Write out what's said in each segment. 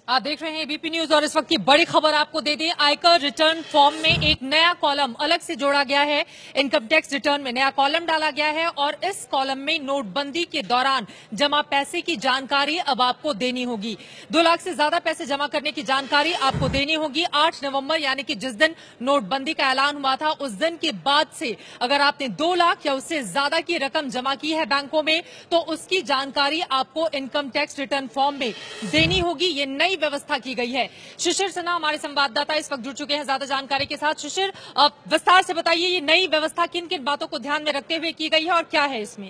आप देख रहे हैं एबीपी न्यूज और इस वक्त की बड़ी खबर आपको दे दें। आयकर रिटर्न फॉर्म में एक नया कॉलम अलग से जोड़ा गया है। इनकम टैक्स रिटर्न में नया कॉलम डाला गया है और इस कॉलम में नोटबंदी के दौरान जमा पैसे की जानकारी अब आपको देनी होगी। 2 लाख से ज्यादा पैसे जमा करने की जानकारी आपको देनी होगी। 8 नवंबर यानी कि जिस दिन नोटबंदी का ऐलान हुआ था उस दिन के बाद से अगर आपने 2 लाख या उससे ज्यादा की रकम जमा की है बैंकों में तो उसकी जानकारी आपको इनकम टैक्स रिटर्न फॉर्म में देनी होगी। ये नई व्यवस्था की गई है। शिशिर सिन्हा हमारे संवाददाता इस वक्त जुड़ चुके हैं ज्यादा जानकारी के साथ। शिशिर, विस्तार से बताइए ये नई व्यवस्था किन किन बातों को ध्यान में रखते हुए की गई है और क्या है इसमें?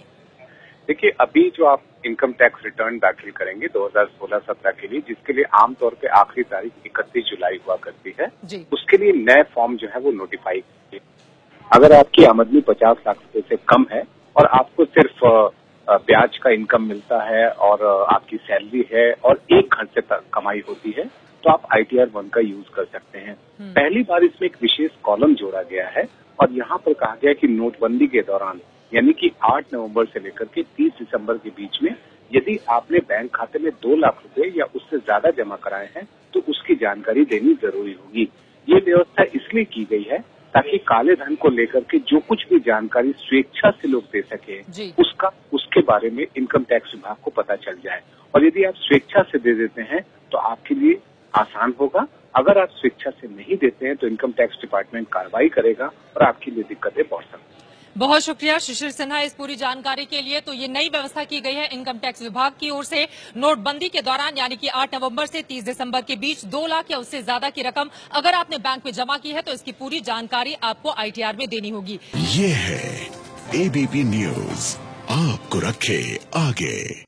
देखिए, अभी जो आप इनकम टैक्स रिटर्न दाखिल करेंगे 2016-17 के लिए, जिसके लिए आमतौर पे आखिरी तारीख 31 जुलाई हुआ करती है, उसके लिए नए फॉर्म जो है वो नोटिफाई किए। अगर आपकी आमदनी 50 लाख रुपए से कम है और आपको सिर्फ ब्याज का इनकम मिलता है और आपकी सैलरी है और एक घर से कमाई होती है, तो आप ITR 1 का यूज कर सकते हैं। पहली बार इसमें एक विशेष कॉलम जोड़ा गया है और यहाँ पर कहा गया कि नोटबंदी के दौरान यानी कि 8 नवंबर से लेकर के 30 दिसंबर के बीच में यदि आपने बैंक खाते में 2 लाख रुपए या उससे ज्यादा जमा कराए हैं तो उसकी जानकारी देनी जरूरी होगी। ये व्यवस्था इसलिए की गई है ताकि काले धन को लेकर के जो कुछ भी जानकारी स्वेच्छा से लोग दे सके उसके बारे में इनकम टैक्स विभाग को पता चल जाए। और यदि आप स्वेच्छा से दे देते हैं तो आपके लिए आसान होगा। अगर आप स्वेच्छा से नहीं देते हैं तो इनकम टैक्स डिपार्टमेंट कार्रवाई करेगा और आपके लिए दिक्कतें बढ़ सकती हैं। बहुत शुक्रिया शिशिर सिन्हा इस पूरी जानकारी के लिए। तो ये नई व्यवस्था की गई है इनकम टैक्स विभाग की ओर से। नोटबंदी के दौरान यानी कि 8 नवंबर से 30 दिसंबर के बीच 2 लाख या उससे ज्यादा की रकम अगर आपने बैंक में जमा की है तो इसकी पूरी जानकारी आपको ITR में देनी होगी। ये है एबीपी न्यूज, आपको रखे आगे।